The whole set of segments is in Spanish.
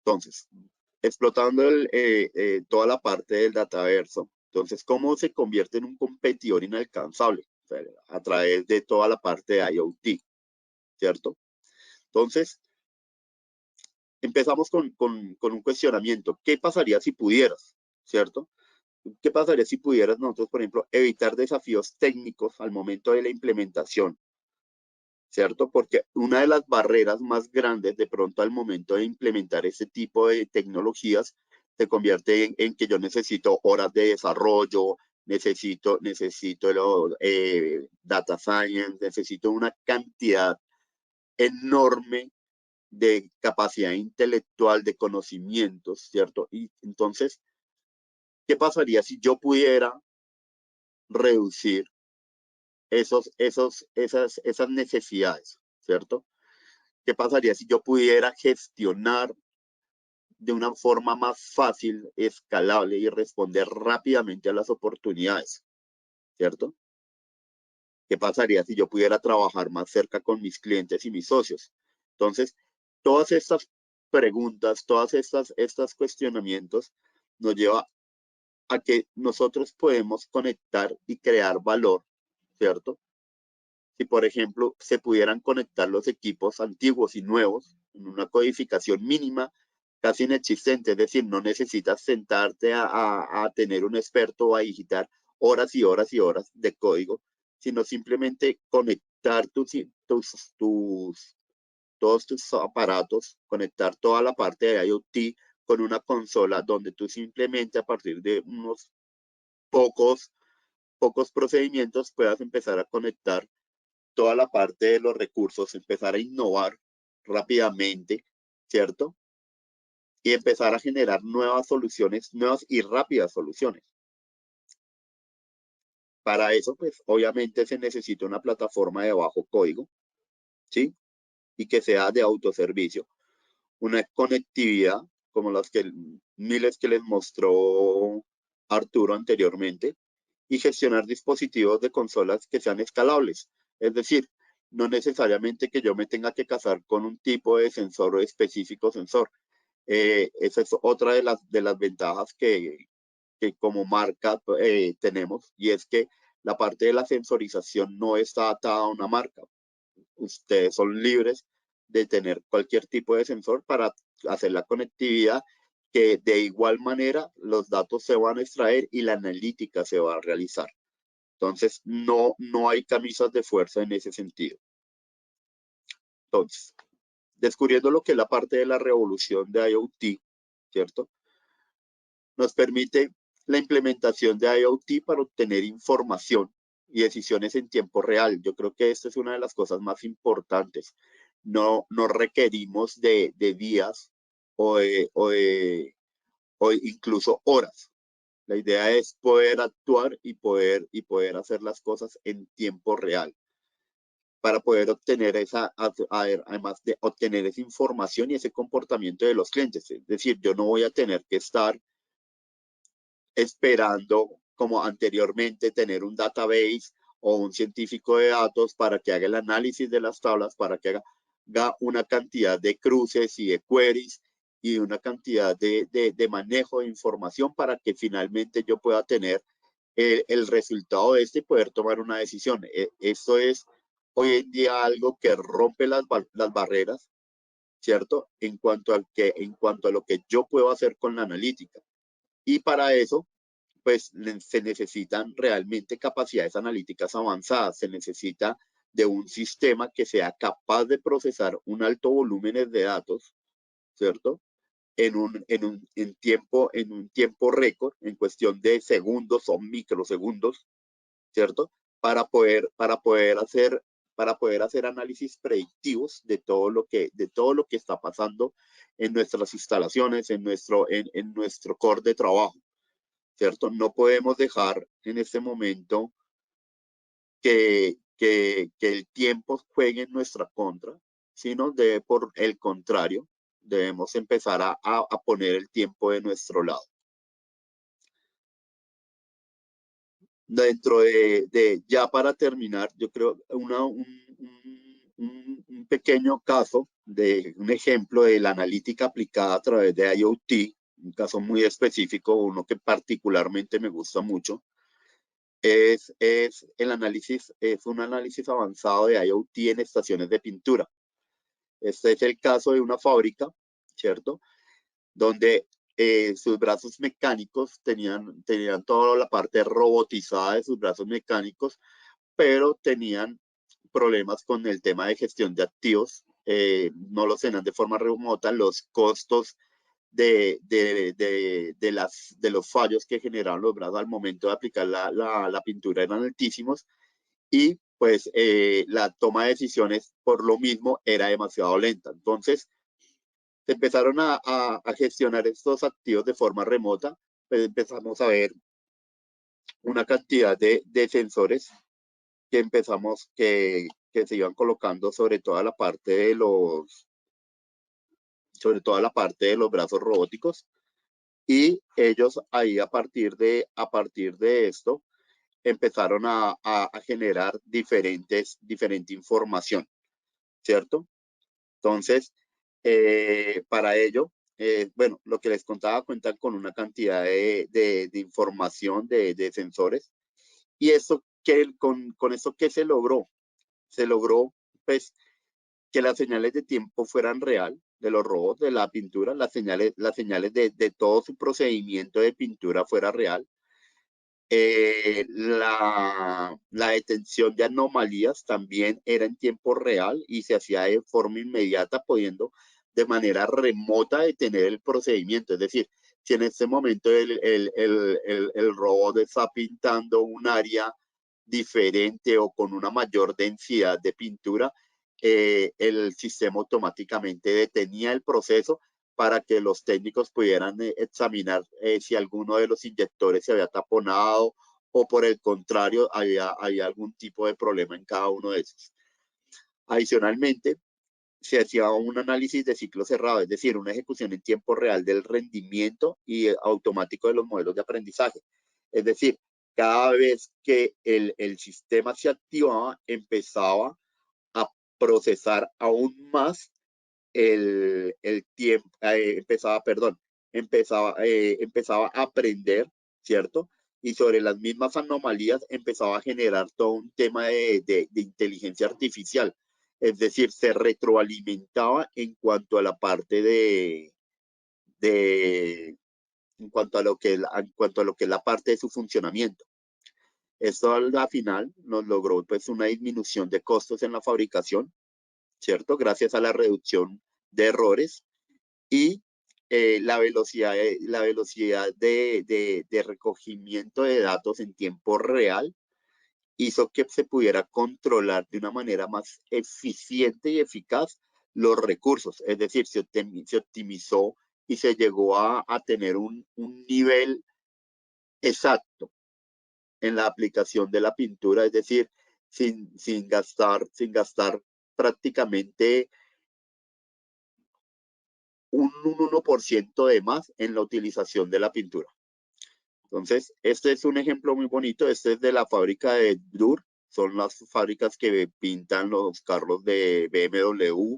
Entonces, explotando toda la parte del dataverso. Entonces, ¿cómo se convierte en un competidor inalcanzable? O sea, a través de toda la parte de IoT, ¿cierto? Entonces, empezamos con un cuestionamiento. ¿Qué pasaría si pudieras? ¿Cierto? ¿Qué pasaría si pudieras nosotros, por ejemplo, evitar desafíos técnicos al momento de la implementación? ¿Cierto? Porque una de las barreras más grandes de pronto al momento de implementar ese tipo de tecnologías se convierte en que yo necesito horas de desarrollo, necesito data science, necesito una cantidad enorme de capacidad intelectual, de conocimientos, ¿cierto? Y entonces, ¿qué pasaría si yo pudiera reducir esas necesidades, ¿cierto? ¿Qué pasaría si yo pudiera gestionar de una forma más fácil, escalable y responder rápidamente a las oportunidades, ¿cierto? ¿Qué pasaría si yo pudiera trabajar más cerca con mis clientes y mis socios? Entonces, todas estas preguntas, estos cuestionamientos nos lleva a que nosotros podemos conectar y crear valor, ¿cierto? Si, por ejemplo, se pudieran conectar los equipos antiguos y nuevos en una codificación mínima, casi inexistente, es decir, no necesitas sentarte a tener un experto o a digitar horas y horas y horas de código, sino simplemente conectar todos tus aparatos, conectar toda la parte de IoT con una consola donde tú simplemente a partir de unos pocos, pocos procedimientos puedas empezar a conectar toda la parte de los recursos, empezar a innovar rápidamente, ¿cierto? Y empezar a generar nuevas soluciones, nuevas y rápidas soluciones. Para eso, pues, obviamente se necesita una plataforma de bajo código, ¿sí? Y que sea de autoservicio. Una conectividad como las que miles que les mostró Arturo anteriormente y gestionar dispositivos de consolas que sean escalables. Es decir, no necesariamente que yo me tenga que casar con un tipo de sensor o específico sensor. Esa es otra de las ventajas que como marca tenemos y es que la parte de la sensorización no está atada a una marca. Ustedes son libres de tener cualquier tipo de sensor para hacer la conectividad que de igual manera los datos se van a extraer y la analítica se va a realizar. Entonces, no hay camisas de fuerza en ese sentido. Entonces, descubriendo lo que es la parte de la revolución de IoT, ¿cierto? Nos permite la implementación de IoT para obtener información y decisiones en tiempo real. Yo creo que esta es una de las cosas más importantes. No requerimos de días o incluso horas. La idea es poder actuar y poder hacer las cosas en tiempo real para poder obtener además de obtener esa información y ese comportamiento de los clientes. Es decir, yo no voy a tener que estar esperando, como anteriormente, tener un database o un científico de datos para que haga el análisis de las tablas, para que haga una cantidad de cruces y de queries y una cantidad de manejo de información para que finalmente yo pueda tener el resultado de este y poder tomar una decisión. Esto es hoy en día algo que rompe las barreras, ¿cierto? En cuanto a lo que yo puedo hacer con la analítica. Y para eso, pues se necesitan realmente capacidades analíticas avanzadas, se necesita de un sistema que sea capaz de procesar un alto volumen de datos, ¿cierto? En un tiempo récord, en cuestión de segundos o microsegundos, ¿cierto? Para poder hacer análisis predictivos de todo lo que está pasando en nuestras instalaciones, en nuestro core de trabajo. ¿Cierto? No podemos dejar en este momento que el tiempo juegue en nuestra contra, sino debe, por el contrario, debemos empezar a poner el tiempo de nuestro lado. Dentro ya para terminar, yo creo un pequeño caso, de un ejemplo de la analítica aplicada a través de IoT, un caso muy específico, uno que particularmente me gusta mucho, es el análisis, es un análisis avanzado de IoT en estaciones de pintura. Este es el caso de una fábrica, ¿cierto? Donde sus brazos mecánicos tenían toda la parte robotizada de sus brazos mecánicos, pero tenían problemas con el tema de gestión de activos, no los tenían de forma remota, los costos de los fallos que generaban los brazos al momento de aplicar la pintura eran altísimos y pues la toma de decisiones por lo mismo era demasiado lenta. Entonces se empezaron a gestionar estos activos de forma remota, pues empezamos a ver una cantidad de sensores que se iban colocando sobre toda la parte sobre toda la parte de los brazos robóticos y ellos ahí a partir de esto empezaron a generar diferente información, ¿cierto? Entonces, para ello, bueno, lo que les contaba, cuentan con una cantidad de información de sensores y eso con eso que se logró pues que las señales de tiempo fueran real de los robots, de la pintura, las señales de todo su procedimiento de pintura fuera real. La detención de anomalías también era en tiempo real y se hacía de forma inmediata, pudiendo de manera remota detener el procedimiento. Es decir, si en este momento el robot está pintando un área diferente o con una mayor densidad de pintura, el sistema automáticamente detenía el proceso para que los técnicos pudieran examinar si alguno de los inyectores se había taponado o por el contrario había algún tipo de problema en cada uno de esos. Adicionalmente, se hacía un análisis de ciclo cerrado, es decir, una ejecución en tiempo real del rendimiento y automático de los modelos de aprendizaje. Es decir, cada vez que el sistema se activaba, empezaba a procesar aún más el tiempo, empezaba a aprender, ¿cierto? Y sobre las mismas anomalías empezaba a generar todo un tema de inteligencia artificial. Es decir, se retroalimentaba en cuanto a la parte de en cuanto a lo que en cuanto a lo que es la parte de su funcionamiento. Esto al final nos logró pues una disminución de costos en la fabricación, ¿cierto? Gracias a la reducción de errores y la velocidad de recogimiento de datos en tiempo real hizo que se pudiera controlar de una manera más eficiente y eficaz los recursos. Es decir, se optimizó y se llegó a tener un nivel exacto en la aplicación de la pintura, es decir, sin gastar prácticamente un 1% de más en la utilización de la pintura. Entonces, este es un ejemplo muy bonito. Este es de la fábrica de Dur. Son las fábricas que pintan los carros de BMW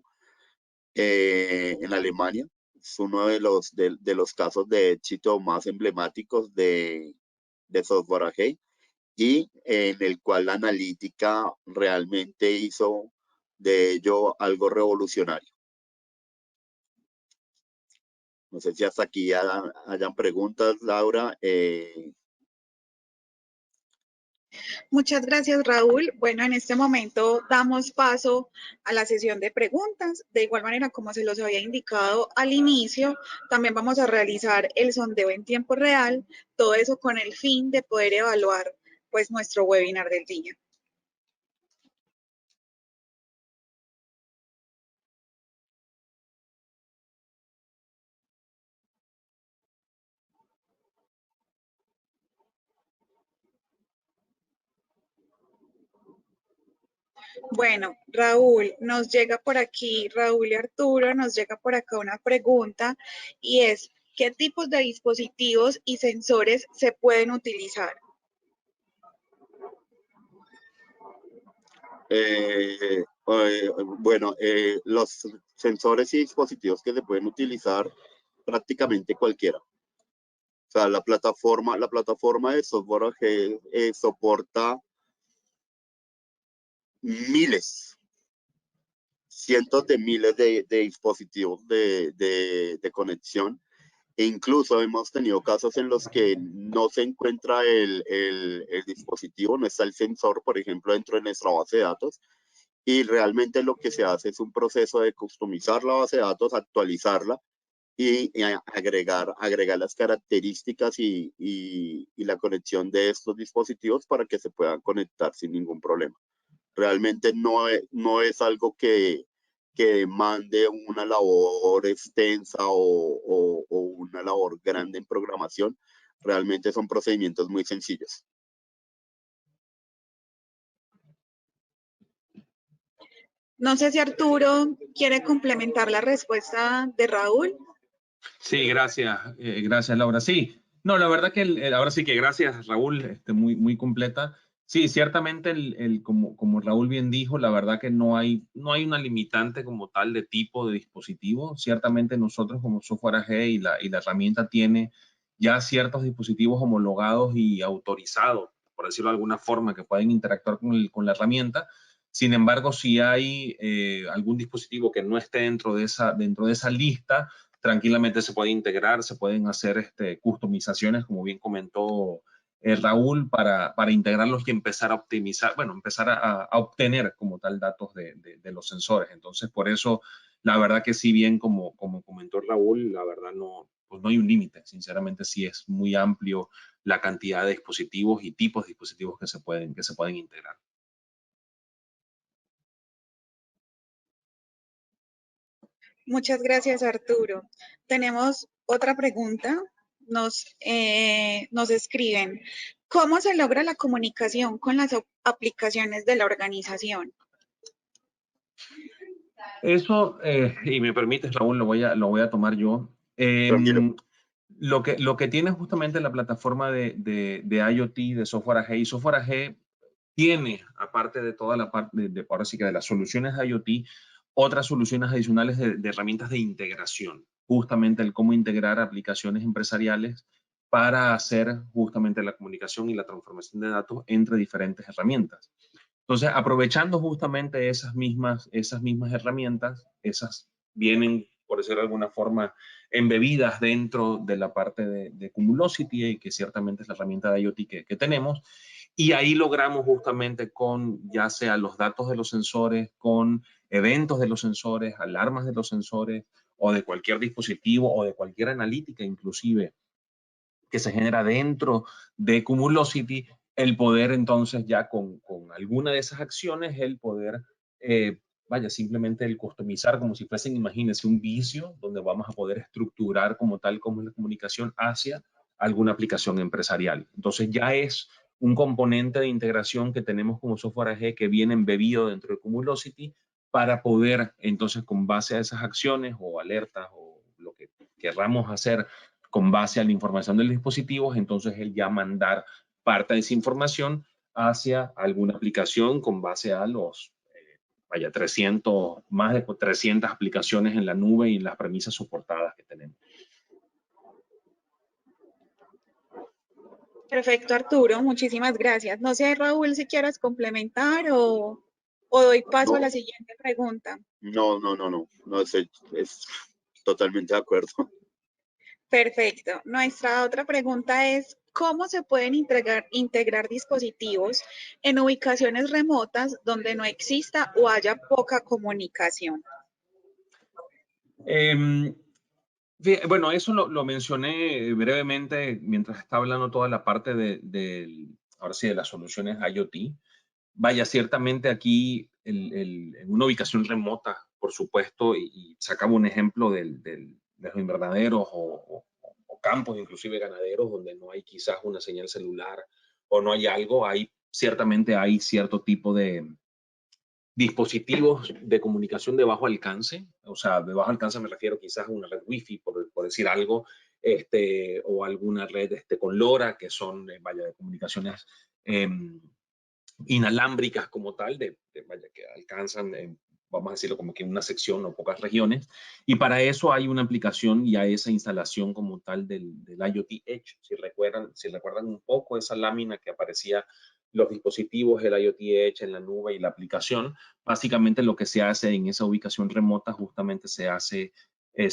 en Alemania. Es uno de los casos de éxito más emblemáticos de Software AG y en el cual la analítica realmente hizo de ello algo revolucionario. No sé si hasta aquí hayan preguntas, Laura. Muchas gracias, Raúl. Bueno, en este momento damos paso a la sesión de preguntas. De igual manera, como se los había indicado al inicio, también vamos a realizar el sondeo en tiempo real, todo eso con el fin de poder evaluar pues nuestro webinar del día. Bueno, Raúl, nos llega por aquí, Raúl y Arturo, nos llega por acá una pregunta y es, ¿qué tipos de dispositivos y sensores se pueden utilizar? Bueno, los sensores y dispositivos que se pueden utilizar prácticamente cualquiera. O sea, la plataforma de software que soporta miles, cientos de miles de dispositivos de conexión. E incluso hemos tenido casos en los que no se encuentra el dispositivo, no está el sensor, por ejemplo, dentro de nuestra base de datos. Y realmente lo que se hace es un proceso de customizar la base de datos, actualizarla y agregar las características y la conexión de estos dispositivos para que se puedan conectar sin ningún problema. Realmente no es algo que demande una labor extensa o una labor grande en programación. Realmente son procedimientos muy sencillos. No sé si Arturo quiere complementar la respuesta de Raúl. Sí, gracias Laura. Sí, no, la verdad que ahora sí que gracias Raúl, muy completa. Sí, ciertamente como Raúl bien dijo, la verdad que no hay una limitante como tal de tipo de dispositivo. Ciertamente nosotros como Software AG y la herramienta tiene ya ciertos dispositivos homologados y autorizados, por decirlo de alguna forma, que pueden interactuar con la herramienta. Sin embargo, si hay algún dispositivo que no esté dentro de esa lista, tranquilamente se puede integrar, se pueden hacer customizaciones, como bien comentó Raúl, para integrarlos y empezar a optimizar, bueno, empezar a obtener como tal datos de los sensores. Entonces, por eso, la verdad que si bien como comentó Raúl, la verdad pues no hay un límite. Sinceramente, sí es muy amplio la cantidad de dispositivos y tipos de dispositivos que se pueden integrar. Muchas gracias, Arturo. Tenemos otra pregunta. Nos escriben, ¿cómo se logra la comunicación con las aplicaciones de la organización? Eso, y me permites, Raúl, lo voy a tomar yo. Lo que tiene justamente la plataforma de IoT, de Software AG, y Software AG tiene, aparte de toda la parte ahora sí que de las soluciones de IoT, otras soluciones adicionales de herramientas de integración, justamente el cómo integrar aplicaciones empresariales para hacer justamente la comunicación y la transformación de datos entre diferentes herramientas. Entonces, aprovechando justamente esas mismas herramientas, esas vienen, por decirlo de alguna forma, embebidas dentro de la parte de Cumulocity, que ciertamente es la herramienta de IoT que tenemos, y ahí logramos justamente con ya sea los datos de los sensores, con eventos de los sensores, alarmas de los sensores, o de cualquier dispositivo, o de cualquier analítica inclusive, que se genera dentro de Cumulocity, el poder entonces ya con alguna de esas acciones, el poder, simplemente el customizar como si fuesen, imagínense, un vicio donde vamos a poder estructurar como tal como la comunicación hacia alguna aplicación empresarial. Entonces ya es un componente de integración que tenemos como Software AG que viene embebido dentro de Cumulocity para poder entonces con base a esas acciones o alertas o lo que querramos hacer con base a la información del dispositivo, entonces él ya mandar parte de esa información hacia alguna aplicación con base a los, 300, más de 300 aplicaciones en la nube y en las premisas soportadas que tenemos. Perfecto, Arturo, muchísimas gracias. No sé, Raúl, si quieras complementar o doy paso a la siguiente pregunta. No, es totalmente de acuerdo. Perfecto. Nuestra otra pregunta es, ¿cómo se pueden integrar dispositivos en ubicaciones remotas donde no exista o haya poca comunicación? Bueno, eso lo mencioné brevemente mientras estaba hablando toda la parte ahora sí, de las soluciones IoT. Vaya, ciertamente aquí en una ubicación remota, por supuesto, y sacamos un ejemplo de los invernaderos o campos, inclusive ganaderos, donde no hay quizás una señal celular o no hay algo, ciertamente hay cierto tipo de dispositivos de comunicación de bajo alcance. O sea, de bajo alcance me refiero quizás a una red Wi-Fi, por decir algo, o alguna red con LoRa, que son, de comunicaciones inalámbricas como tal, vaya, que alcanzan, vamos a decirlo como que una sección o pocas regiones, y para eso hay una aplicación y a esa instalación como tal del IoT Edge. Si recuerdan un poco esa lámina que aparecía los dispositivos, el IoT Edge en la nube y la aplicación, básicamente lo que se hace en esa ubicación remota justamente se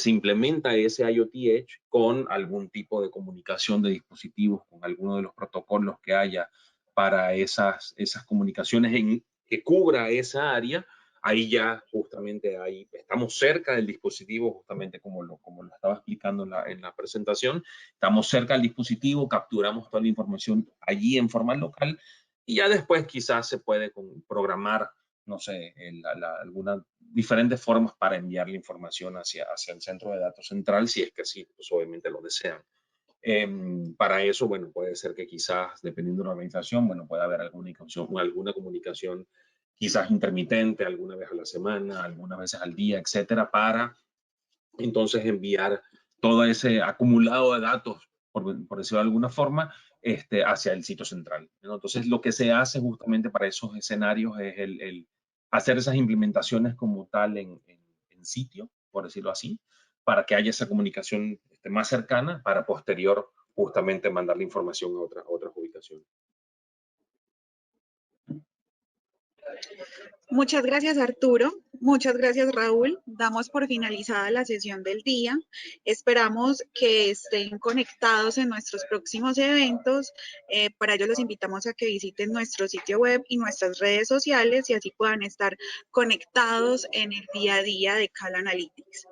implementa ese IoT Edge con algún tipo de comunicación de dispositivos, con alguno de los protocolos que haya para esas comunicaciones que cubra esa área. Ahí ya justamente estamos cerca del dispositivo, justamente como lo estaba explicando en la presentación. Estamos cerca del dispositivo, capturamos toda la información allí en forma local y ya después quizás se puede programar, no sé, algunas diferentes formas para enviar la información hacia el centro de datos central, si es que sí, pues obviamente lo desean. Para eso, bueno, puede ser que quizás, dependiendo de la organización, bueno, pueda haber alguna comunicación quizás intermitente, alguna vez a la semana, algunas veces al día, etcétera, para entonces enviar todo ese acumulado de datos, por decirlo de alguna forma, hacia el sitio central, ¿no? Entonces, lo que se hace justamente para esos escenarios es el hacer esas implementaciones como tal en sitio, por decirlo así, para que haya esa comunicación más cercana para posterior justamente mandar la información a otras ubicaciones. Muchas gracias, Arturo. Muchas gracias, Raúl. Damos por finalizada la sesión del día. Esperamos que estén conectados en nuestros próximos eventos. Para ello los invitamos a que visiten nuestro sitio web y nuestras redes sociales y así puedan estar conectados en el día a día de Cal Analytics.